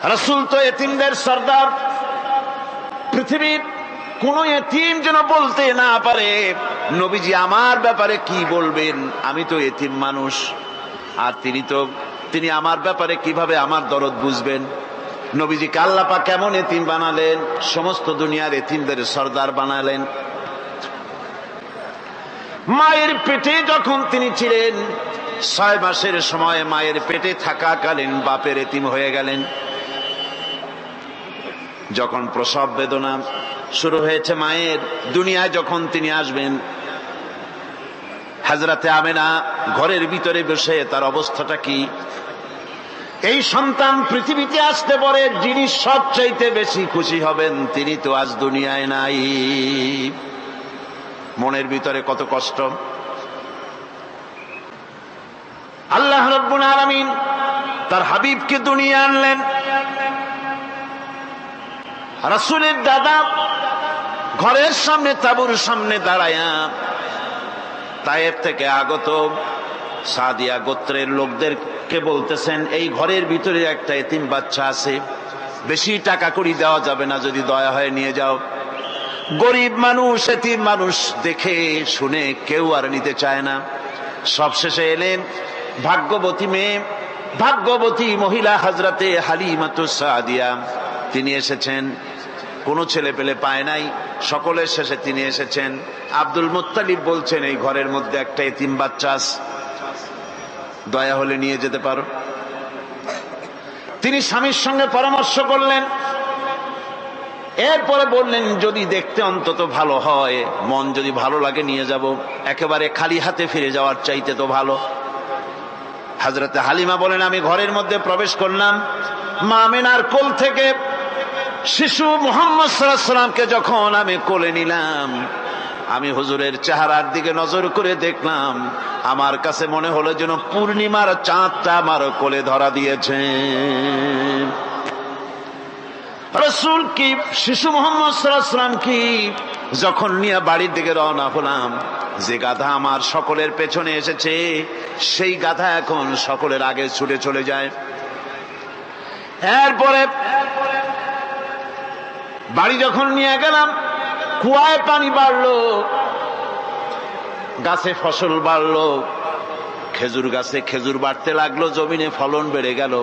রাসূল তো এতিমদের সর্দার। পৃথিবীর কোন এতিম যেন বলতে না পারে নবীজি আমার ব্যাপারে কি বলবেন, আমি তো এতিম মানুষ, আর তিনি আমার ব্যাপারে কিভাবে আমার দরদ বুঝবেন। নবীজিকে আল্লাহ পাক কেমন এতিম বানালেন, সমস্ত দুনিয়ার এতিমদের সর্দার বানালেন। মায়ের পেটে যখন তিনি ছিলেন, 6 মাসের সময় মায়ের পেটে থাকাকালীন বাপের এতিম হয়ে গেলেন। যখন প্রসব বেদনা শুরু হয়েছে মায়ের, দুনিয়ায় যখন তিনি আসবেন, হযরতে আমেনা ঘরের ভিতরে বসে তার অবস্থাটা কি? এই সন্তান পৃথিবীতে আসতে পরে যিনি সবচাইতে বেশি খুশি হবেন তিনি তো আজ দুনিয়ায় নাই। মনের ভিতরে কত কষ্ট। আল্লাহ রাব্বুল আলামিন তার হাবিবকে দুনিয়া আনলেন। রাসূলের দাদা ঘরের সামনে তাঁবুর সামনে দাঁড়ায়া তায়েফ থেকে আগত সাদিয়া গোত্রের লোকদেরকে বলতেছেন, এই ঘরের ভিতরে একটা এতিম বাচ্চা আছে, বেশি টাকা কড়ি দেওয়া যাবে না, যদি দয়া হয় নিয়ে যাও। গরিব মানুষ, এতিম মানুষ দেখে শুনে কেউ আর নিতে চায় না। সবশেষে এলেন ভাগ্যবতী মেয়ে, ভাগ্যবতী মহিলা হযরতে হালিমাতুস সাদিয়া। তিনি এসেছেন, কোনো ছেলে পেলে পায় নাই, সকলের শেষে তিনি এসেছেন। আব্দুল মুত্তালিব বলছেন, এই ঘরের মধ্যে একটা এতিম বাচ্চা আছে, দয়া হলে নিয়ে যেতে পারো। তিনি স্বামীর সঙ্গে পরামর্শ করলেন, এরপরে বললেন, যদি দেখতে অন্তত ভালো হয়, মন যদি ভালো লাগে নিয়ে যাব, একেবারে খালি হাতে ফিরে যাওয়ার চাইতে তো ভালো। হযরতে হালিমা বলেন, আমি ঘরের মধ্যে প্রবেশ করলাম, মা আমিনার কোল থেকে শিশু মুহাম্মদ সাল্লাল্লাহু আলাইহি ওয়াসাল্লামকে যখন আমি কোলে নিলাম, আমি হুজুরের চেহারার দিকে নজর করে দেখলাম, আমার কাছে মনে হলো যেন পূর্ণিমার চাঁদটা আমার কোলে ধরা দিয়েছে। রাসূল কি শিশু মুহাম্মদ সাল্লাল্লাহু আলাইহি ওয়াসাল্লাম কি যখন নিয়ে বাড়ির দিকে রওনা হলাম, যে গাধা আমার সকলের পেছনে এসেছে সেই গাধা এখন সকলের আগে ছুটে চলে যায়। এরপরে বাড়ি যখন নিয়ে গেলাম, কুয়ায় পানি বাড়লো, গাছে ফসল বাড়লো, খেজুর গাছে খেজুর বাড়তে লাগলো, জমিনে ফলন বেড়ে গেল।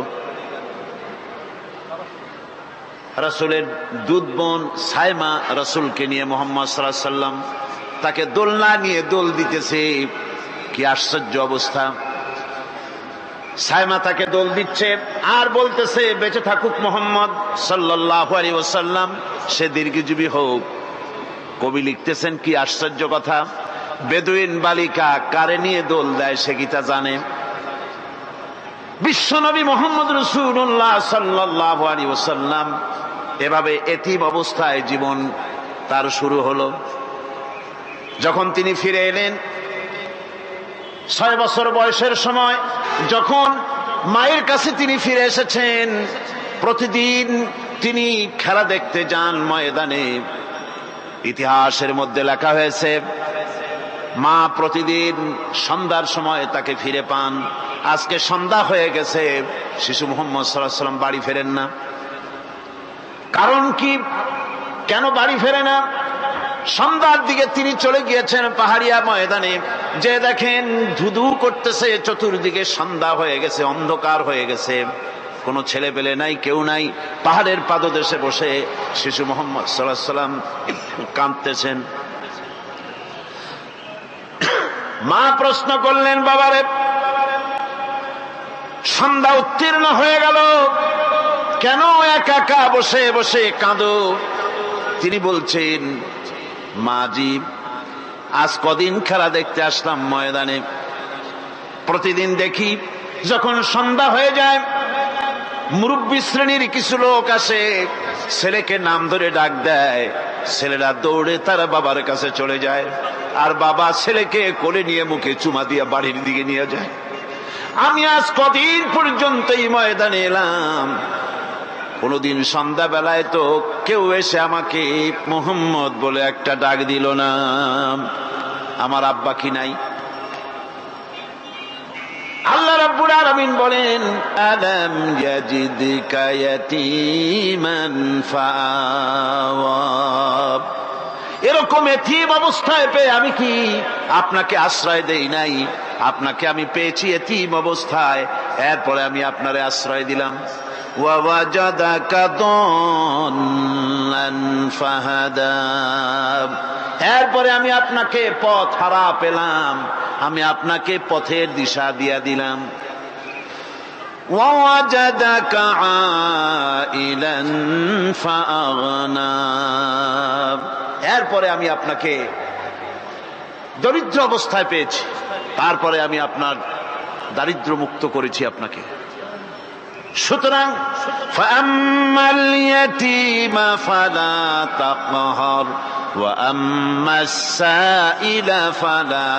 রাসূলের দুধ বোন সাইমা রাসূলকে নিয়ে মুহাম্মদ সাল্লাল্লাহু আলাইহি ওয়াসাল্লাম তাকে দোলনা নিয়ে দোল দিতেছে। কি আশ্চর্য অবস্থা! সাইমা তাকে দোল দিচ্ছে আর বলতেছে, বেঁচে থাকুক মুহাম্মদ সাল্লাল্লাহু আলাইহি ওয়াসাল্লাম, সে দীর্ঘজীবী হোক। কবি লিখতেছেন, কি আশ্চর্য কথা! বেদুইন বালিকা কারে নিয়ে দোল দেয় সে কি তা জানে? বিশ্বনবী মুহাম্মদ রাসূলুল্লাহ সাল্লাল্লাহু আলাইহি ওয়াসাল্লাম এভাবে এতিম অবস্থায় জীবন তার শুরু হলো। যখন তিনি ফিরে এলেন 6 বছর বয়সের সময়, যখন মায়ের কাছে তিনি ফিরে এসেছেন, প্রতিদিন তিনি খেলা দেখতে যান ময়দানে। ইতিহাসের মধ্যে লেখা হয়েছে, মা প্রতিদিন সন্ধ্যার সময় তাকে ফিরে পান। আজকে সন্ধ্যা হয়ে গেছে, শিশু মুহাম্মদ সাল্লাল্লাহু আলাইহি ওয়াসাল্লাম বাড়ি ফেরেন না। কারণ কি? কেন বাড়ি ফেরে না? সন্ধ্যার দিকে তিনি চলে গিয়েছেন পাহাড়িয়া ময়দানে, যে দেখেন ধুধু করতেছে, চতুর্দিকে সন্ধ্যা হয়ে গেছে, অন্ধকার হয়ে গেছে, কোনো ছেলে পেলে নাই, কেউ নাই। পাহাড়ের পাদদেশে বসে শিশু মুহাম্মদ সাল্লাল্লাহু আলাইহি ওয়াসাল্লাম কাঁদতেছেন। মা প্রশ্ন করলেন, বাবারে, সন্ধ্যা উত্তীর্ণ হয়ে গেল, কেন একা একা বসে বসে কাঁদো? তিনি বলছেন, মাজি, আজ কদিন খেলা দেখতে আসলাম ময়দানে, প্রতিদিন দেখি যখন সন্ধ্যা হয়ে যায় মুরব্বী শ্রেণীর কিছু লোক আসে, ছেলেকে নাম ধরে ডাক দেয়, ছেলেরা দৌড়ে তার বাবার কাছে চলে যায়, আর বাবা ছেলেকে কোলে নিয়ে মুখে চুমা দিয়ে বাড়ির দিকে নিয়ে যায়। আমি আজ কদিন পর্যন্ত এই ময়দানে এলাম, কোনদিন সন্ধ্যা বেলায় তো কেউ এসে আমাকে মুহাম্মদ বলে একটা ডাক দিল না। আমার আব্বা কি নাই? আল্লাহ রাব্বুল আলামিন বলেন, আলাম ইয়াজিদকা ইয়াতীমান ফাআওয়া, এরকম এতিম অবস্থায় পেয়ে আমি কি আপনাকে আশ্রয় দেই নাই? আপনাকে আমি পেয়েছি এতিম অবস্থায়, এরপরে আমি আপনারে আশ্রয় দিলাম। ওয়া ওয়াজাদাকা দাল্লান ফাহাদা, এরপরে আমি আপনাকে পথ হারা পেলাম, আমি আপনাকে পথের দিশা দিয়া দিলাম। ওয়া ওয়াজাদাকা আইলান ফাআগনা, এরপরে আমি আপনাকে দরিদ্র অবস্থায় পেয়েছি, তারপরে আমি আপনার দারিদ্র মুক্ত করেছি আপনাকে। সুতরাং ফাআম্মাল ইয়াতীমা ফালা তাকহার ওয়া আম্মাস সাইলা ফালা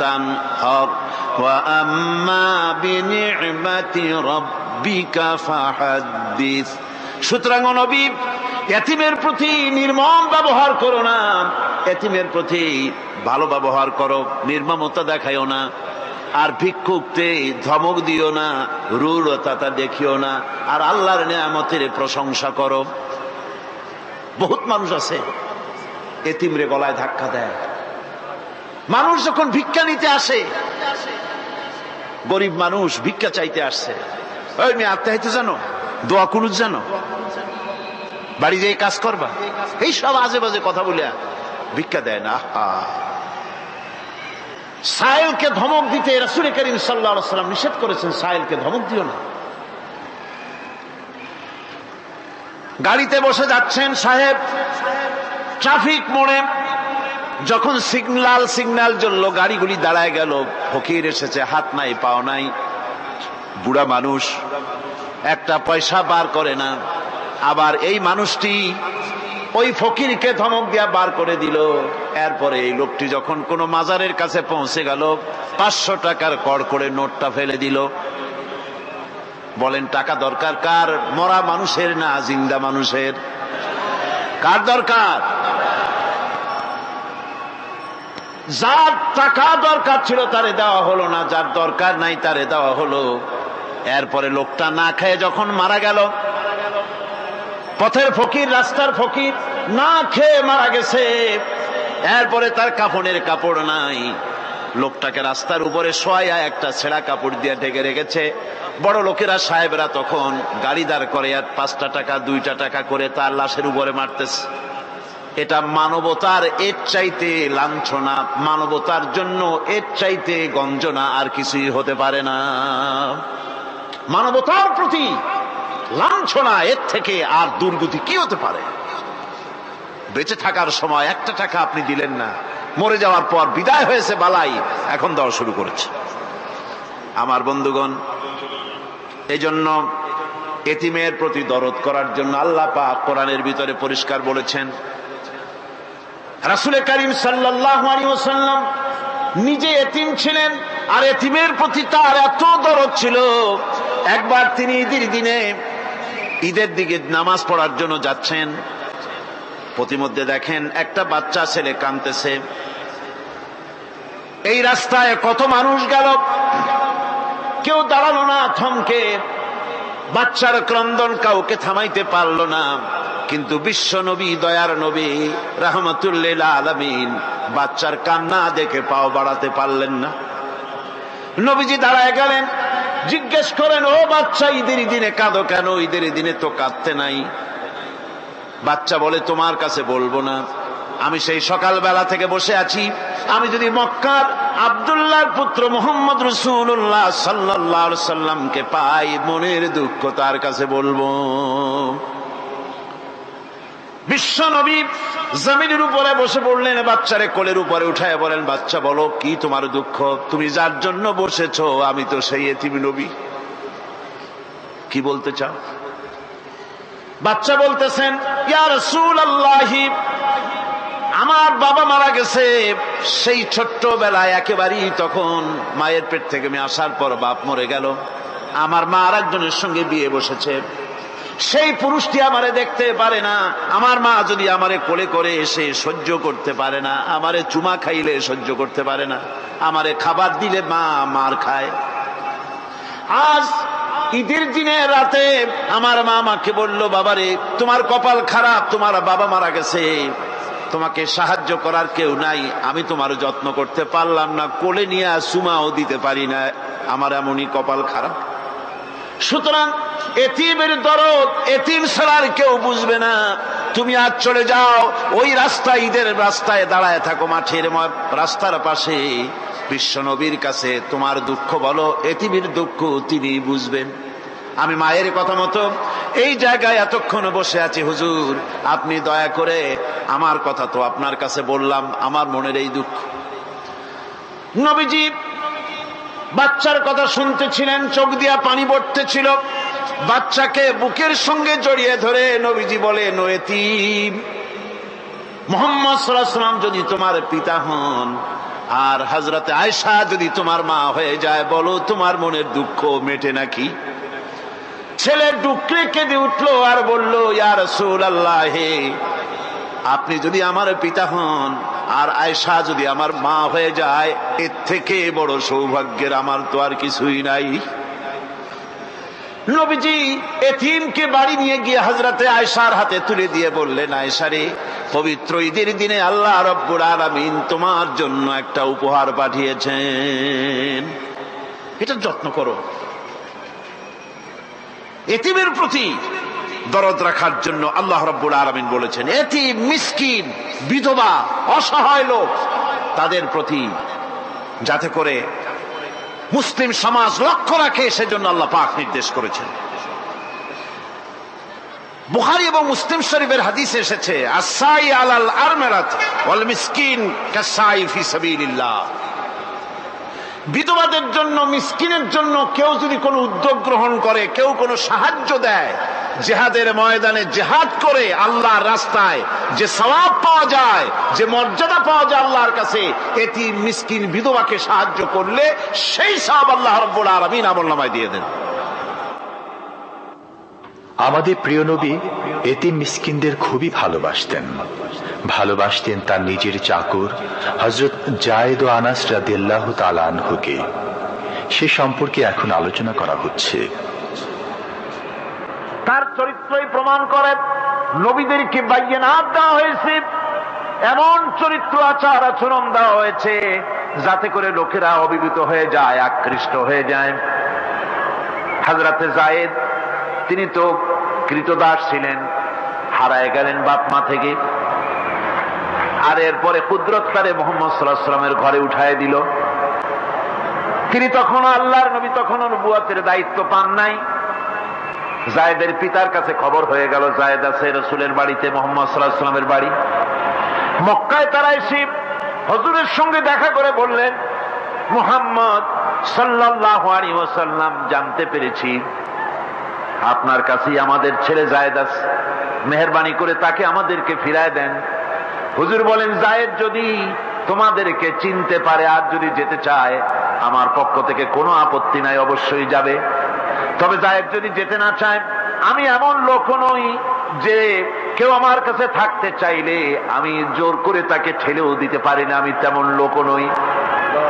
তানহার ওয়া আম্মা বিনি'মাতি রাব্বিকা ফাহাদ্দিস। সুতরাং নবী, এতিমের প্রতি নির্মম ব্যবহার করো না, এতিমের প্রতি ভালো ব্যবহার করো, নির্মমতা দেখাইও না। আর ভিক্ষুককে ধমক দিও না, রূঢ়তা দেখিও না, আর আল্লাহর নিয়ামতের প্রশংসা করো। বহুত মানুষ আছে এতিমরে গলায় ধাক্কা দেয়। মানুষ যখন ভিক্ষা নিতে আসে, গরিব মানুষ ভিক্ষা চাইতে আসছে, ওই মেয়ে আত্মাহিতে জানো, দোয়া কুনুত জানো, বাড়ি যেয়ে কাজ করবা, এই সব আজে বাজে কথা বলিয়া ভিক্ষা দেয় না। সাইলকে ধমক দিতে রাসূল করিম সাল্লাল্লাহু আলাইহি ওয়াসাল্লাম নিষেধ করেছেন, সাইলকে ধমক দিও না। গাড়িতে বসে যাচ্ছেন সাহেব, ট্রাফিক মোড়ে যখন সিগন্যাল জ্বলল, গাড়িগুলি দাঁড়ায় গেল, ফকির এসেছে, হাত নাই পাও নাই, বুড়া মানুষ, একটা পয়সা বার করে না। আবার এই মানুষটি ওই ফকিরকে ধমক দিয়া বার করে দিল। এরপরে এই লোকটি যখন কোন মাজারের কাছে পৌঁছে গেল, 500 টাকার কড়কড়ে নোটটা ফেলে দিল। বলেন টাকা দরকার কার? মরা মানুষের না জিন্দা মানুষের? কার দরকার? যার টাকা দরকার ছিল তারে দেওয়া হলো না, যার দরকার নাই তারে দেওয়া হলো। এরপরে লোকটা না খেয়ে যখন মারা গেল, পথের ফকির, রাস্তার ফকির, না খেয়ে মারা গেছে। এরপরে তার কাফনের কাপড় নাই, লোকটাকে রাস্তার উপরে শোয়াইয়া একটা ছেঁড়া কাপড় দিয়ে ঢেকে রেখেছে। বড় লোকেরা, সাহেবরা তখন গাড়ি দাঁড় করে আর 5টা টাকা 2টা টাকা করে তার লাশের উপরে মারতেছে। এটা মানবতার এর চাইতে লাঞ্ছনা, মানবতার জন্য এর চাইতে গঞ্জনা আর কিছুই হতে পারে না। মানবতার প্রতি লাঞ্ছনা, এর থেকে আর দুর্গতি কি হতে পারে? বেঁচে থাকার সময় 1টা টাকা আপনি দিলেন না, মরে যাওয়ার পর বিদায় হয়েছে বালাই, এখন দেওয়া শুরু করেছে। আমার বন্ধুগণ, এই জন্য এতিমের প্রতি দরদ করার জন্য আল্লাহ পাক কোরআনের ভিতরে পরিষ্কার বলেছেন। রাসূল করিম সাল্লাল্লাহু আলাইহি ওয়াসাল্লাম নিজে এতিম ছিলেন, আর এতিমের প্রতি তার এত দরদ ছিল, একবার তিনি ঈদের দিকে নামাজ পড়ার জন্য যাচ্ছেন। প্রতিমধ্যে দেখেন একটা বাচ্চা ছেলে কাঁদতেছে। এই রাস্তায় কত মানুষ গেল, কেউ দাঁড়ালো না থমকে, বাচ্চার ক্রন্দন কাউকে থামাইতে পারলো না। কিন্তু বিশ্ব নবী, দয়ার নবী রাহমাতুল লিল আলামিন বাচ্চার কান্না দেখে পাও বাড়াতে পারলেন না। নবীজি দাঁড়ায় গেলেন, জিজ্ঞেস করেন, ও বাচ্চা, ঈদের দিনে কাঁদো কেন? ঈদের দিনে তো কাঁদতে নাই। বাচ্চা বলে, তোমার কাছে বলবো না, আমি সেই সকালবেলা থেকে বসে আছি, আমি যদি মক্কার আব্দুল্লাহর পুত্র মুহাম্মদ রাসূলুল্লাহ সাল্লাল্লাহু আলাইহি সাল্লামকে পাই, মনের দুঃখ তার কাছে বলবো। বিশ্ব নবী জমিনের উপরে বসে পড়লেন, বাচ্চারে কোলের উপরে উঠায় বলেন, বাচ্চা বলো কি তোমার দুঃখ? তুমি যার জন্য বসেছো আমি তো সেই এতিম নবী, কি বলতে চাও? বাচ্চা বলতেছেন, ইয়া রাসূলুল্লাহ, আমার বাবা মারা গেছে। সেই ছোট্টবেলায় একেবারেই তখন মায়ের পেট থেকে আমি আসার পর বাপ মরে গেল, আমার মা আর একজনের সঙ্গে বিয়ে বসেছে। সেই পুরুষটি আমারে দেখতে পারে না, আমার মা যদি আমারে কোলে করে এসে সহ্য করতে পারে না, আমারে চুমা খাইলে সহ্য করতে পারে না, আমারে খাবার দিলে মা মার খায়। আজ ঈদের দিনে রাতে আমার মা আমাকে বলল, বাবারে তোমার কপাল খারাপ, তোমার বাবা মারা গেছে, তোমাকে সাহায্য করার কেউ নাই, আমি তোমার যত্ন করতে পারলাম না, কোলে নিয়ে সুমাও দিতে পারি না, আমার এমনই কপাল খারাপ। সুতরাং এতিমের দরদ এতিম ছাড়ার কেউ বুঝবে না। তুমি আজ চলে যাও, ওই রাস্তায়, ঈদের রাস্তায় দাঁড়ায় থাকো, মাঠের রাস্তার পাশে, বিশ্ব নবীর কাছে তোমার দুঃখ বলো, এতিমের দুঃখ তিনি বুঝবেন। আমি মায়ের কথা মতো এই জায়গায় এতক্ষণ বসে আছি, হুজুর আপনি দয়া করে, আমার কথা তো আপনার কাছে বললাম, আমার মনের এই দুঃখ। নবীজি বাচ্চার কথা শুনতেছিলেন, চোখ দিয়া পানি পড়তেছিল, বাচ্চাকে বুকের সঙ্গে জড়িয়ে ধরে নবীজি বলেন, ও এতিম, মুহাম্মদ সাল্লাল্লাহু আলাইহি ওয়াসাল্লাম যদি তোমার পিতা হন আর হযরতে আয়েশা যদি তোমার মা হয়ে যায়, বলো তোমার মনের দুঃখ মেটে নাকি? ছেলে ডুকরে কেঁদে উঠলো আর বলল, ইয়া রাসূলুল্লাহ, হে আপনি যদি আমার পিতা হন আর আয়েশা যদি আমার মা হয়ে যায়, এর থেকে বড় সৌভাগ্যের আমার তো আর কিছুই নাই। নবীজি এতিমকে বাড়ি নিয়ে গিয়ে হযরতে আয়েশার হাতে তুলে দিয়ে বললেন, আয়েশা রে, পবিত্র ঈদের দিনে আল্লাহ রাব্বুল আলামিন তোমার জন্য একটা উপহার পাঠিয়েছেন, এটা যত্ন করো। এতিমের প্রতি দরদ রাখার জন্য আল্লাহ রাব্বুল আলামিন বলেছেন, এতিম, মিসকিন, বিধবা, অসহায় লোক, তাদের প্রতি যাতে করে মুসলিম সমাজ লক্ষ্য রাখে, সেজন্য আল্লাহ পাক নির্দেশ করেছেন। বুখারী এবং মুসলিম শরীফের হাদিসে এসেছে, আস-সাই আলাল আরমালাত ওয়াল মিসকিন কাস-সাই ফি সাবিলিল্লাহ। বিধবাদের জন্য, মিসকিনের জন্য কেউ যদি কোনো উদ্যোগ গ্রহণ করে, কেউ কোনো সাহায্য দেয়, জিহাদের ময়দানে জিহাদ করে আল্লাহর রাস্তায় যে সওয়াব পাওয়া যায়, যে মর্যাদা পাওয়া যায় আল্লাহর কাছে, এতিম, মিসকিন, বিধবাকে সাহায্য করলে সেই সওয়াব আল্লাহ রাব্বুল আলামিন আমলনামায় দিয়ে দেন। আমাদের প্রিয় নবী এতিম মিসকিনদের খুবই ভালোবাসতেন তার নিজের চাকর হযরত যায়েদ ও আনাস রাদিয়াল্লাহু তাআলা আনহুকে। সে সম্পর্কে এখন আলোচনা করা হচ্ছে। তার চরিত্রই প্রমাণ করে, নবীদেরকে বায়নাত দেওয়া হয়েছে, এমন চরিত্র আচার আচরণ দেওয়া হয়েছে যাতে করে লোকেরা অভিভূত হয়ে যায়, আকৃষ্ট হয়ে যায়। হযরতে যায়েদ, তিনি তো কৃতদাস ছিলেন, হারায় গেলেন বাপ মা থেকে, আর এরপরে কুদরত তারে মুহাম্মদ সাল্লাল্লাহু আলাইহি ওয়াসাল্লামের ঘরে উঠায় দিল। তিনি তখন আল্লাহর নবী, তখন নবুয়তের দায়িত্ব পান নাই। যায়েদের পিতার কাছে খবর হয়ে গেল, যায়েদ আছে রাসূলের বাড়িতে, মুহাম্মদ সাল্লাল্লাহু আলাইহি ওয়াসাল্লামের বাড়ি মক্কায়। তারা এসে হুজুরের সঙ্গে দেখা করে বললেন, মুহাম্মদ সাল্লাল্লাহু আলাইহি ওয়াসাল্লাম, জানতে পেরেছি আপনার কাছেই আমাদের ছেলে যায়েদ আছে, মেহেরবানি করে তাকে আমাদেরকে ফিরায় দেন। হুজুর বলেন, যায়েদ যদি তোমাদেরকে চিনতে পারে আর যদি যেতে চায়, আমার পক্ষ থেকে কোনো আপত্তি নাই, অবশ্যই যাবে। তবে যায়েদ যদি যেতে না চায়, আমি এমন লোক নই যে কেউ আমার কাছে থাকতে চাইলে আমি জোর করে তাকে ঠেলেও দিতে পারি না, আমি তেমন লোক নই।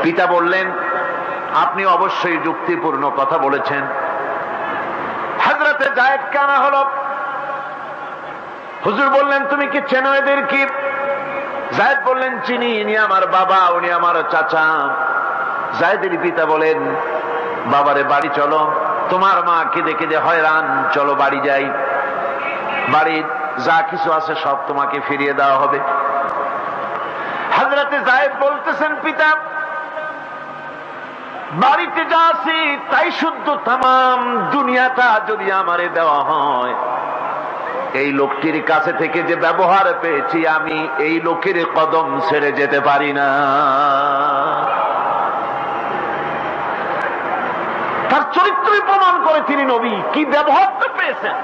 পিতা বললেন, আপনি অবশ্যই যুক্তিপূর্ণ কথা বলেছেন। হযরতে যায়েদ কানা হলো। হুজুর বললেন, তুমি কি চেনো এদের? কি? যায়েদ বললেন, চিনি, ইনি আমার বাবা, উনি আমার চাচা। যায়েদের পিতা বলেন, বাবারে বাড়ি চলো, তোমার মা কেঁদে কেঁদে হয়রান, চলো বাড়ি যাই, বাড়ির যা কিছু আছে সব তোমাকে ফিরিয়ে দেওয়া হবে। হযরতে যায়েদ বলতেছেন, পিতা বাড়িতে যা আছি তাই শুদ্ধ, তামাম দুনিয়াটা যদি আমারে দেওয়া হয়, এই লোকটির কাছে থেকে যে ব্যবহার পেয়েছি, আমি এই লোকের কদম ছেড়ে যেতে পারি না। তার চরিত্রই প্রমাণ করে তিনি নবী, কি ব্যবহারটা পেয়েছেন।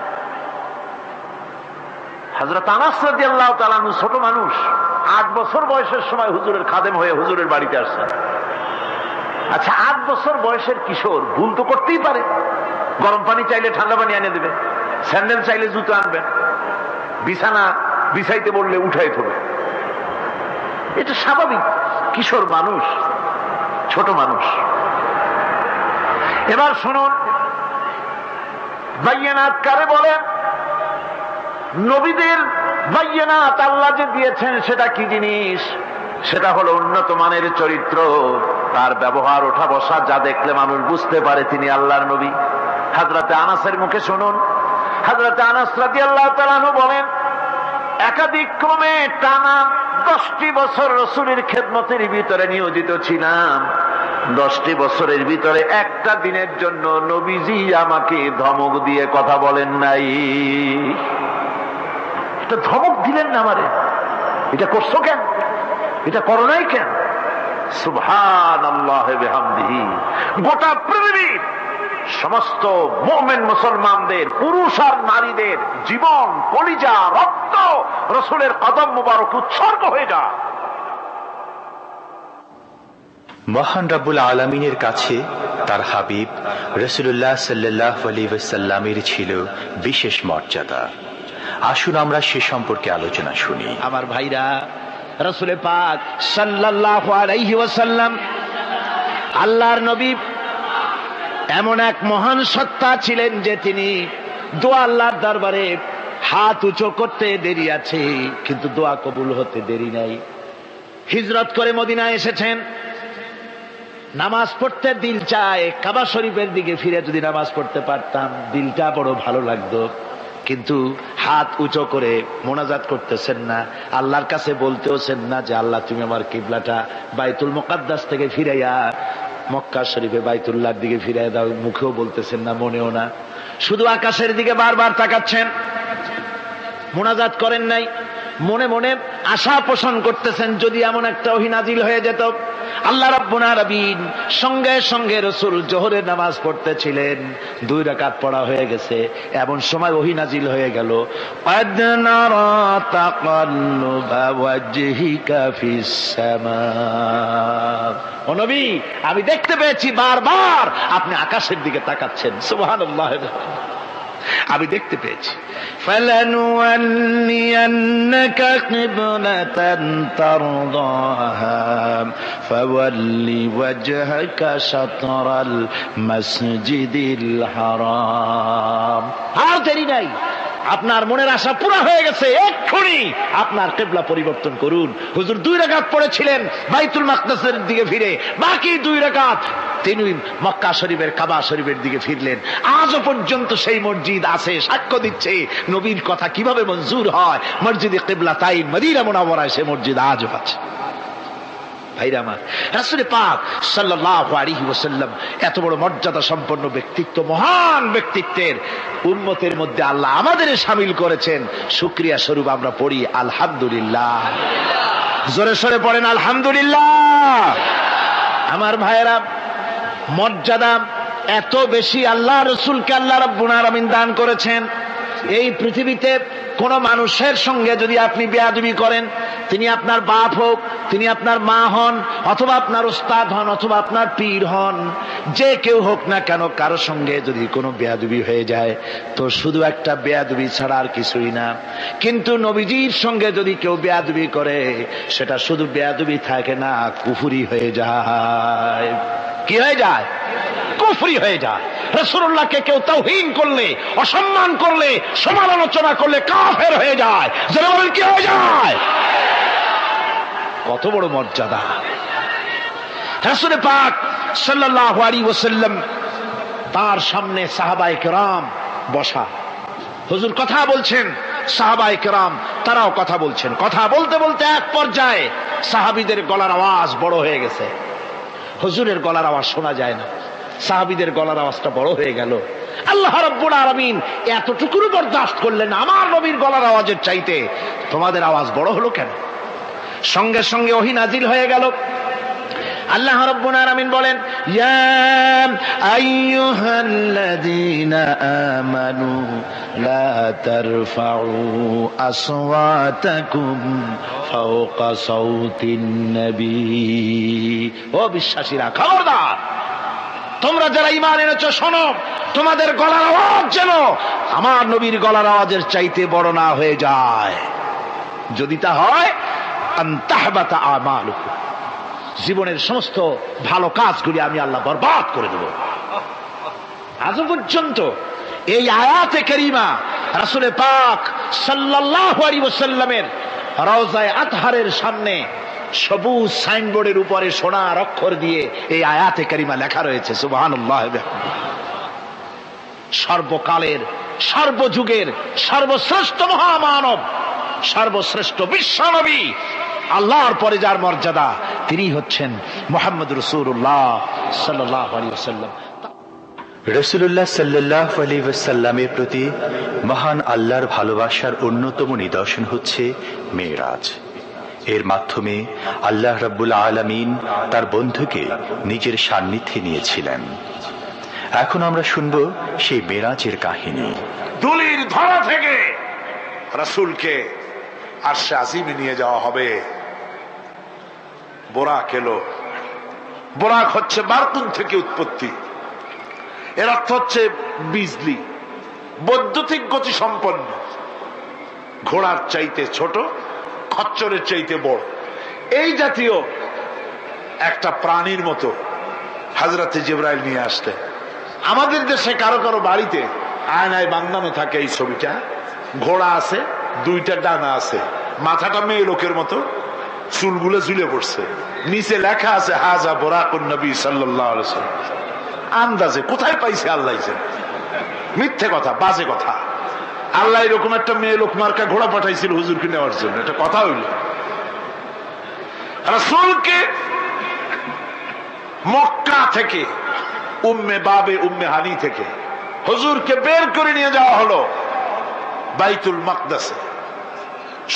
হযরত আনাস রাদিয়াল্লাহু তাআলা আনহু ছোট মানুষ, 8 বছর বয়সের সময় হুজুরের খাদেম হয়ে হুজুরের বাড়িতে আসছেন। আচ্ছা, 8 বছর বয়সের কিশোর ভুল তো করতেই পারে, গরম পানি চাইলে ঠান্ডা পানি এনে দেবে, স্যান্ডেল চাইলে জুতো আনবে, বিছানা বিছাইতে বললে উঠাই দেবে, এটা স্বাভাবিক। কিশোর মানুষ, ছোট মানুষ। এবার শুনুন, বাইয়ানাত কারে বলেন? নবীদের বাইয়ানাত আল্লাহ যে দিয়েছেন সেটা কি জিনিস? সেটা হলো উন্নত মানের চরিত্র, তার ব্যবহার, ওঠা বসা যা দেখলে মানুষ বুঝতে পারে তিনি আল্লাহর নবী। হযরতে আনাসের মুখে শুনুন, হযরতে আনাস রাদিয়াল্লাহু তাআলা আনহু বলেন, একাধিক ক্রমে টানা 10টি বছর রাসূলের খেদমতের ভিতরে নিয়োজিত ছিলাম। 10টি বছরের ভিতরে একটা দিনের জন্য নবীজি আমাকে ধমক দিয়ে কথা বলেন নাই। এটা ধমক দিলেন না আমারে, এটা করছো কেন, এটা করো নাই কেন? সুবহানাল্লাহ বিহামদিহি। গোটা পৃথিবীর সমস্ত মুমিন মুসলমানদের, পুরুষ আর নারীদের জীবন, কলিজা, রক্ত রাসূলের কদম মুবারক উৎসর্গ হয়ে যায়। মহান রব্বুল আলামিনের কাছে তার হাবিব রাসূলুল্লাহ সাল্লাল্লাহু আলাইহি ওয়াসাল্লামের ছিল বিশেষ মর্যাদা। আসুন আমরা সে সম্পর্কে আলোচনা শুনি। আমার ভাইরা, রাসূল পাক সাল্লাল্লাহু আলাইহি ওয়াসাল্লাম আল্লাহর নবী এমন এক মহান সত্তা ছিলেন যে তিনি দোয়া আল্লাহর দরবারে হাত উঁচু করতে দেরি আছে, কিন্তু দোয়া কবুল হতে দেরি নাই। হিজরত করে মদিনায় এসেছেন, নামাজ পড়তে দিল চায়, কাবা শরীফের দিকে ফিরে যদি নামাজ পড়তে পারতাম দিলটা বড় ভালো লাগতো, কিন্তু হাত উঁচু করে মোনাজাত করতেছেন না, আল্লাহর কাছে বলতেওছেন না যে আল্লাহ তুমি আমার কিবলাটা বাইতুল মুকাদ্দাস থেকে ফিরাইয়া মক্কা শরীফে বাইতুল্লাহর দিকে ফিরাইয়া দাও, মুখেও বলতেছেন না, মনেও না, শুধু আকাশের দিকে বারবার তাকাচ্ছেন, মোনাজাত করেন নাই। মনে মনে আশা পোষণ করতেছেন যদি এমন একটা ওহী নাজিল হয়ে যেত। আল্লাহ রাব্বুল আলামিন সঙ্গে সঙ্গে রাসূল জোহরের নামাজ পড়তেছিলেন, 2 রাকাত পড়া হয়ে গেছে, এমন সময় ওহী নাজিল হয়ে গেল, ক্বাদ নারা তাকাল্লুবা ওয়াজহিকা ফিস সামা। ও নবী, আমি দেখতে পেয়েছি বারবার আপনি আকাশের দিকে তাকাচ্ছেন। সুবহানাল্লাহ, আমি দেখতে পেয়েছি। ফালানুওয়াল্লিয়ান্নাকা কিবলাতান তারদাহা ফাওয়াল্লি ওয়াজহাকা শাতরাল মাসজিদিল হারাম। আর দেরি নাই, আপনার মনের আশা পুরা হয়ে গেছে, এক্ষুনি আপনার কিবলা পরিবর্তন করুন। হুজুর 2 রাকাত পড়েছিলেন বাইতুল মাকদাসের দিকে ফিরে, বাকি 2 রাকাত তিনি মক্কা শরীফের কাবা শরীফের দিকে ফিরলেন। আজও পর্যন্ত সেই মসজিদ আছে, সাক্ষ্য দিচ্ছে নবীর কথা কিভাবে মঞ্জুর হয়। মসজিদে কিবলাতাইন মদিনা মুনাওয়ারায় সে মসজিদ আজও আছে। ভাইরা আমার, রাসূল পাক সাল্লাল্লাহু আলাইহি ওয়াসাল্লাম এত বড় মর্যাদা সম্পন্ন ব্যক্তিত্ব, মহান ব্যক্তিত্বের উম্মতের মধ্যে আল্লাহ আমাদের শামিল করেছেন। শুকরিয়া স্বরূপ আমরা পড়ি আলহামদুলিল্লাহ। জোরে সরে পড়েন আলহামদুলিল্লাহ। আমার ভাইয়েরা, মর্যাদা এত বেশি আল্লাহ রাসূলকে আল্লাহ রাব্বুল আলামিন দান করেছেন। এই পৃথিবীতে কোন মানুষের সঙ্গে যদি আপনি বেয়াদবি করেন, তিনি আপনার বাপ হোক, তিনি আপনার মা হন, অথবা আপনার উস্তাদ হন, অথবা আপনার পীর হন, যে কেউ হোক না কেন, কারো সঙ্গে যদি কোনো বেয়াদবি হয়ে যায় তো শুধু একটা বেয়াদবি ছাড়া আর কিছুই না। কিন্তু নবীজির সঙ্গে যদি কেউ বেয়াদবি করে সেটা শুধু বেয়াদবি থাকে না, কুফরি হয়ে যায়। কি হয়ে যায়? কুফরি হয়ে যায়। রাসূলুল্লাহকে কেউ তাওহীন করলে, অসম্মান করলে, সমালোচনা করলে কাফের হয়ে যায়। যারা বলেন কি হয়ে যায়? কত বড় মর্যাদা। রাসূল পাক সাল্লাল্লাহু আলাইহি ওয়াসাল্লাম, তার সামনে সাহাবায়ে কেরাম বসা, হুজুর কথা বলছেন, সাহাবায়ে কেরাম তারাও কথা বলছেন। কথা বলতে বলতে এক পর্যায়ে সাহাবীদের গলার আওয়াজ বড় হয়ে গেছে, হুজুরের গলার আওয়াজ শোনা যায় না, সাহাবীদের গলার আওয়াজটা বড় হয়ে গেল। আল্লাহ রাব্বুল আলামিন এতটুকুও বরদাস্ত করলেন, আমার নবীর গলার আওয়াজের চাইতে তোমাদের আওয়াজ বড় হলো কেন? সঙ্গে সঙ্গে ওহী নাজিল হয়ে গেল। আল্লাহ রাব্বুল আলামিন বলেন, ইয়া আইয়ুহাল্লাযীনা আমানু লা তারফাউ আসওয়াতাকুম ফাওকা সাওতিন নবী। ও বিশ্বাসীরা, খবরদার, তোমরা যারা ঈমান এনেছো শোনো, তোমাদের গলার আওয়াজ যেন আমার নবীর গলার আওয়াজের চাইতে বড় না হয়ে যায়। যদি তা হয়, আনতাহবাতা আমালুকুম, জীবনের সমস্ত ভালো কাজগুলি আমি আল্লাহ বরবাদ করে দেব। আজ পর্যন্ত এই আয়াতে কারিমা রাসূল পাক সাল্লাল্লাহু আলাইহি ওয়াসাল্লামের রওজায়ে আতহারের সামনে সবুজ সাইনবোর্ডের উপরে সোনার অক্ষর দিয়ে এই আয়াতে কারিমা লেখা রয়েছে। সুবহানাল্লাহ। সর্বকালের, সর্বযুগের সর্বশ্রেষ্ঠ মহামানব, সর্বশ্রেষ্ঠ বিশ্বনবী, আল্লাহর পরে যার মর্যাদা, তিনি হচ্ছেন মুহাম্মদ রাসূলুল্লাহ সাল্লাল্লাহু আলাইহি ওয়াসাল্লাম। রাসূলুল্লাহ সাল্লাল্লাহু আলাইহি ওয়াসাল্লামের প্রতি মহান আল্লাহর ভালোবাসার অন্যতম নিদর্শন হচ্ছে মেরাজ। এর মাধ্যমে আল্লাহ রাব্বুল আলামিন তার বন্ধুকে নিজের সান্নিধ্যে নিয়েছিলেন। এখন আমরা শুনব সেই মেরাজের কাহিনী। দুলির ধরা থেকে রাসূলকে আরশে আজিমে নিয়ে যাওয়া হবে। বোরাক এলো। বোরাক হচ্ছে বারকুন থেকে উৎপত্তি। এর অর্থ হচ্ছে বিজলি, বৈদ্যুতিক গতি সম্পন্ন, ঘোড়ার চাইতে ছোট, খচ্চরের চাইতে বড়, এই জাতীয় একটা প্রাণীর মতো হযরতে জিবরাইল নিয়ে আসলেন। আমাদের দেশে কারো কারো বাড়িতে আয়নায় বাঁধানো থাকে এই ছবিটা। ঘোড়া আছে, দুইটা ডানা আছে, মাথাটা মেয়ে লোকের মতো, চুলগুলো ঝুলে পড়ছে, নিচে লেখা আছে হাজা বোরাকুন নবী সাল্লাল্লাহু আলাইহি ওয়াসাল্লাম। আন্দাজে কোথায় পাইছে আল্লাহ, মিথ্যে কথা, বাজে কথা। আল্লাহ এরকম একটা মেয়ে লোক মার্কা ঘোড়া পাঠাইছিল হুজুরকে নেওয়ার জন্য, এটা কথা হইল। রাসূলকে মক্কা থেকে, উম্মে বাবে উম্মে হানি থেকে হুজুরকে বের করে নিয়ে যাওয়া হলো বাইতুল মাকদাসে।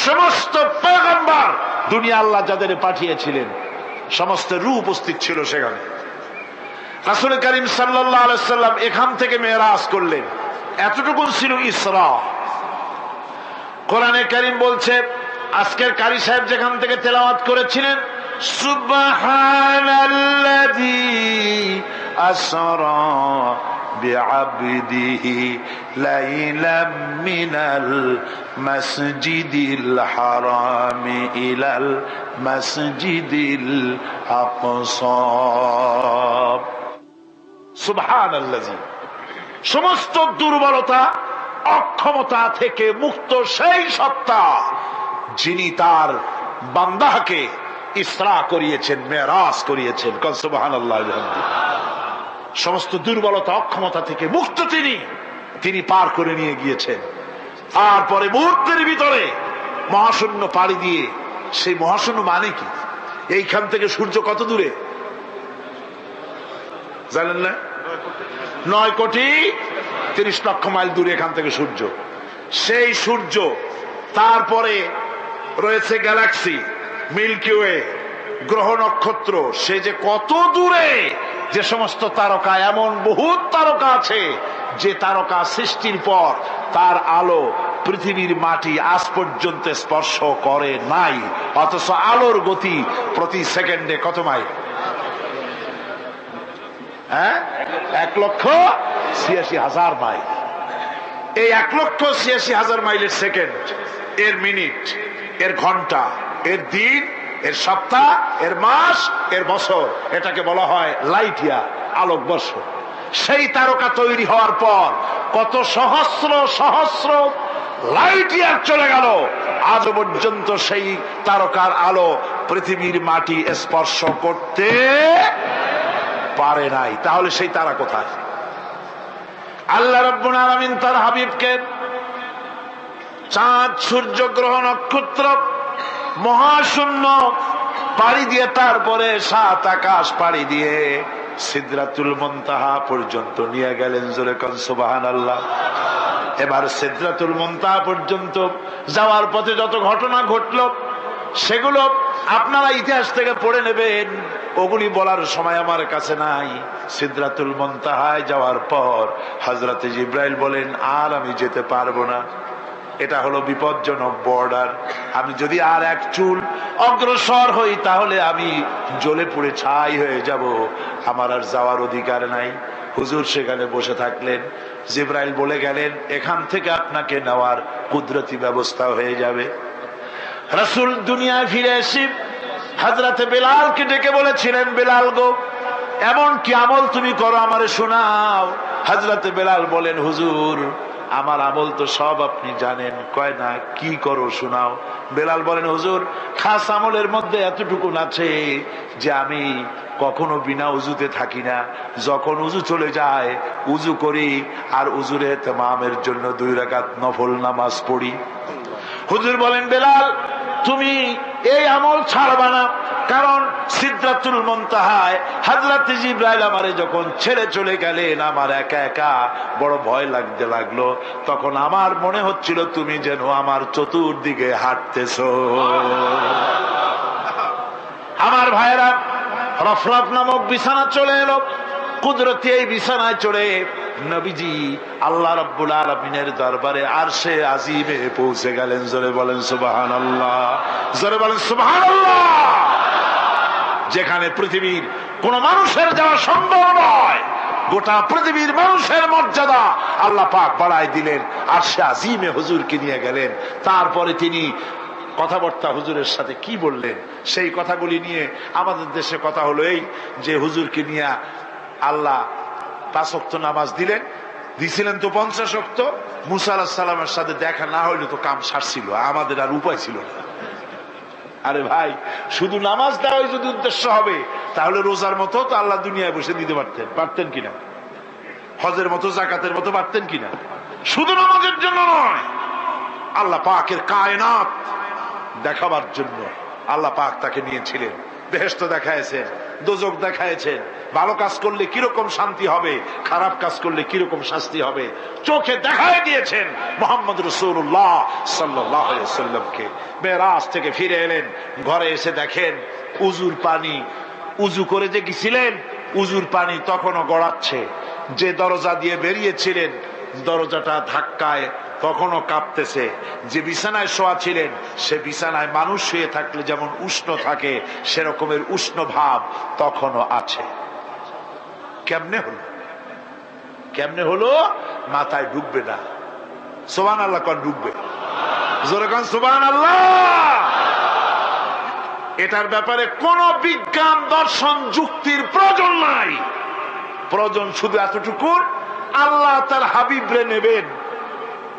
সমস্ত পয়গম্বর, দুনিয়া আল্লাহ যাদের পাঠিয়েছিলেন, সমস্ত রূহ উপস্থিত ছিল সেখানে। রাসূল করিম সাল্লাল্লাহু আলাইহি ওয়াসাল্লাম এখান থেকে মেরাজ করলেন। এতটুকু ছিল ইসরা। কোরআনে কারীম বলছে, আজকের কারি সাহেব যেখান থেকে তেলাওয়াত করেছিলেন, সুবহানাল্লাযী আসরা বিআবদিহি লাইলাম মিনাল মাসজিদিল হারামি ইলাল মাসজিদিল আকসা। সুবহানাল্লাযী, সমস্ত দুর্বলতা, অক্ষমতা থেকে মুক্ত সেই সত্তা যিনি তার বান্দাকে ইসরা করিয়েছেন, মেরাজ করিয়েছেন। সুবহানাল্লাহ। সমস্ত দুর্বলতা, অক্ষমতা থেকে মুক্ত তিনি পার করে নিয়ে গিয়েছেন। তারপরে মুহূর্তের ভিতরে মহাশূন্য পাড়ি দিয়ে, সেই মহাশূন্য মানে কি? এইখান থেকে সূর্য কত দূরে জানেন না? 9,30,00,000 মাইল দূরে এখান থেকে সূর্য। সেই সূর্য, তারপরে রয়েছে গ্যালাক্সি, মিল্কি ওয়ে, গ্রহ নক্ষত্র, সে যে কত দূরে, যে সমস্ত তারকা, এমন বহুত তারকা আছে যে তারকা সৃষ্টির পর তার আলো পৃথিবীর মাটি আজ পর্যন্ত স্পর্শ করে নাই, অথচ আলোর গতি প্রতি সেকেন্ডে কত মাইল? 1,86,000 মাইল। এই 1,86,000 মাইলের সেকেন্ড, এর মিনিট, এর ঘন্টা, এর দিন, এর সপ্তাহ, এর মাস, এর বছর, এটাকে বলা হয় লাইট ইয়ার, আলোকবর্ষ। সেই তারকা তৈরি হওয়ার পর কত সহস্র সহস্র লাইট ইয়ার চলে গেল, আজ পর্যন্ত সেই তারকার আলো পৃথিবীর মাটি স্পর্শ করতে পারে নাই। তাহলে সেই তারা কোথায়? আল্লাহ রাব্বুল আলামিন তার হাবিবকে চাঁদ, সূর্য, গ্রহ, নক্ষত্র, মহাশূন্য পাড়ি দিয়ে, তারপরে 7 আকাশ পাড়ি দিয়ে সিদরাতুল মুনতাহা পর্যন্ত নিয়ে গেলেন। জোরে কোন সুবহানাল্লাহ। এবার সিদরাতুল মুনতাহা পর্যন্ত যাওয়ার পথে যত ঘটনা ঘটলো, সেগুলো আপনারা ইতিহাস থেকে পড়ে নেবেন, ওগুলি বলার সময় আমার কাছে নাই। সিদরাতুল মুনতাহায় যাওয়ার পর হযরতে জিবরাইল বলেন, আর আমি যেতে পারবো না, এটা হলো বিপজ্জনক বর্ডার। আমি যদি আর এক চুল অগ্রসর হই তাহলে আমি জ্বলে পুড়ে ছাই হয়ে যাব, আমার আর যাওয়ার অধিকার নাই। হুজুর সেখানে বসে থাকলেন। জিবরাইল বলে গেলেন, এখান থেকে আপনাকে নেওয়ার কুদরতি ব্যবস্থা হয়ে যাবে। রাসূল দুনিয়ায় ফিরে এসে হযরতে বেলালকে ডেকে বলেছিলেন, বেলাল গো, এমন কি আমল তুমি করো আমারে শোনাও। হযরতে বেলাল বলেন, হুজুর আমার আমল তো সব আপনি জানেন। কয় না, কি করো শোনাও। বেলাল বলেন, হুজুর খাস আমলের মধ্যে এতটুকু আছে যে আমি কখনো বিনা উজুতে থাকি না, যখন উজু চলে যায় উজু করি আর উজুর ইহতিমামের জন্য 2 রাকাত নফল নামাজ পড়ি। হুজুর বলেন, বেলাল তুমি এই আমল ছাড়বা না, কারণ সিদরাতুল মুনতাহায় হযরত জিবরাইল আমারে যখন ছেড়ে চলে গেলেন, আমার একা একা বড় ভয় লাগতে লাগলো। তখন আমার মনে হচ্ছিল তুমি যেন আমার চতুর্দিকে হাঁটতেছো। আমার ভাইরা, রফরফ নামক বিছানা চলে এলো। কুদরতি এই বিছানায় চড়ে নবীজি আল্লাহ রাব্বুল আলামিনের দরবারে আরশে আজিমে পৌঁছে গেলেন। জোরে বলেন সুবহানাল্লাহ, জোরে বলেন সুবহানাল্লাহ। যেখানে পৃথিবীর কোন মানুষের যাওয়া সম্ভব নয়, গোটা পৃথিবীর মানুষের মর্যাদা আল্লাহ পাক বাড়ায় দিলেন, আরশে আজিমে হুজুরকে নিয়ে গেলেন। তারপরে তিনি কথাবার্তা হুজুরের সাথে কি বললেন, সেই কথাগুলি নিয়ে আমাদের দেশে কথা হলো এই যে হুজুরকে নিয়ে আল্লাহ 5 ওয়াক্ত নামাজ দিছিলেন তো 50 ওয়াক্ত। মুসা আলাইহিস সালামের সাথে দেখা না হইলে তো কাম সারছিল, আমাদের আর উপায় ছিল না। আরে ভাই, শুধু নামাজ দেওয়াই যদি উদ্দেশ্য হবে তাহলে রোজার মতো তো আল্লাহ দুনিয়ায় বসে দিতে পারতেন কিনা, হজের মতো জাকাতের মতো পারতেন কিনা। শুধু নামাজের জন্য নয়, আল্লাহ পাকের কায়নাত দেখাবার জন্য আল্লাহ পাক তাকে নিয়েছিলেন। বেহেশত দেখাইছেন, দোজখ দেখাইছেন, ভালো কাজ করলে কিরকম শান্তি হবে, খারাপ কাজ করলে কিরকম শাস্তি হবে চোখে দেখায় দিয়েছেন মুহাম্মদ রাসূলুল্লাহ সাল্লাল্লাহু আলাইহি ওয়াসাল্লামকে। মেরাজ থেকে ফিরে এলেন, ঘরে এসে দেখেন উজুর পানি, উজু করে যে গেছিলেন উজুর পানি তখনও গড়াচ্ছে। যে দরজা দিয়ে বেরিয়েছিলেন দরজাটা ধাক্কায় তখনও কাঁপতেছে। যে বিছানায় শোয়া ছিলেন সে বিছানায় মানুষ শুয়ে থাকলে যেমন উষ্ণ থাকে সেরকমের উষ্ণ ভাব তখনও আছে। কেমনে হলো? কেমনে হলো? মাথায় ঢুকবে না। সুবহানাল্লাহ কোন ঢুকবে? জোরে কোন সুবহানাল্লাহ। এটার ব্যাপারে কোন বিজ্ঞান দর্শন যুক্তির প্রয়োজন নাই। প্রয়োজন শুধু এতটুকু, আল্লাহ তার হাবিবরে নেবেন,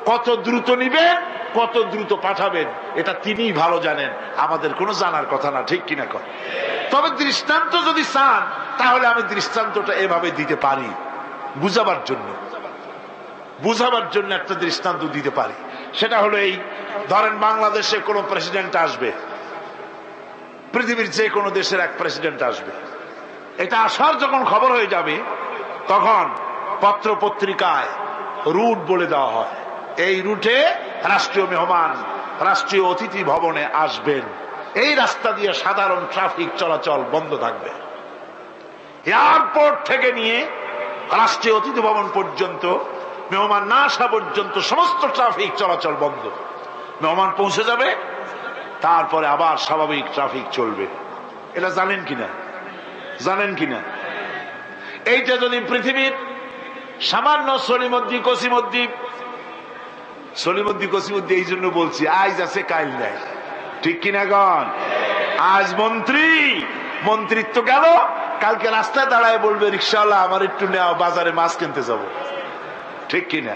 কত দ্রুত নিবেন, কত দ্রুত পাঠাবেন এটা তিনিই ভালো জানেন, আমাদের কোনো জানার কথা না, ঠিক কিনা কর। তবে দৃষ্টান্ত যদি চান তাহলে আমি দৃষ্টান্তটা এভাবে দিতে পারি, বুঝাবার জন্য একটা দৃষ্টান্ত দিতে পারি। সেটা হলো এই, ধরেন বাংলাদেশে কোনো প্রেসিডেন্ট আসবে, পৃথিবীর যে কোনো দেশের এক প্রেসিডেন্ট আসবে। এটা আসার যখন খবর হয়ে যাবে তখন পত্র পত্রিকায় রুট বলে দেওয়া হয়, এই রুটে রাষ্ট্রীয় মেহমান রাষ্ট্রীয় অতিথি ভবনে আসবেন, এই রাস্তা দিয়ে সাধারণ ট্রাফিক চলাচল বন্ধ থাকবে। এয়ারপোর্ট থেকে নিয়ে রাষ্ট্রীয় অতিথি ভবন পর্যন্ত মেহমান না আসা পর্যন্ত সমস্ত ট্রাফিক চলাচল বন্ধ। মেহমান পৌঁছে যাবে, তারপরে আবার স্বাভাবিক ট্রাফিক চলবে। এটা জানেন কিনা? এইটা যদি পৃথিবীর সামান্য সলিমদ্দি কসিমদ্দি এই জন্য বলছি, আজ আছে কাল নাই, ঠিক কিনা গণ? আজ মন্ত্রিত্ব গেল, কালকে রাস্তায় দাঁড়ায় বলবে রিক্সাওয়ালা আমার একটু নেওয়া, বাজারে মাছ কিনতে যাব, ঠিক কিনা?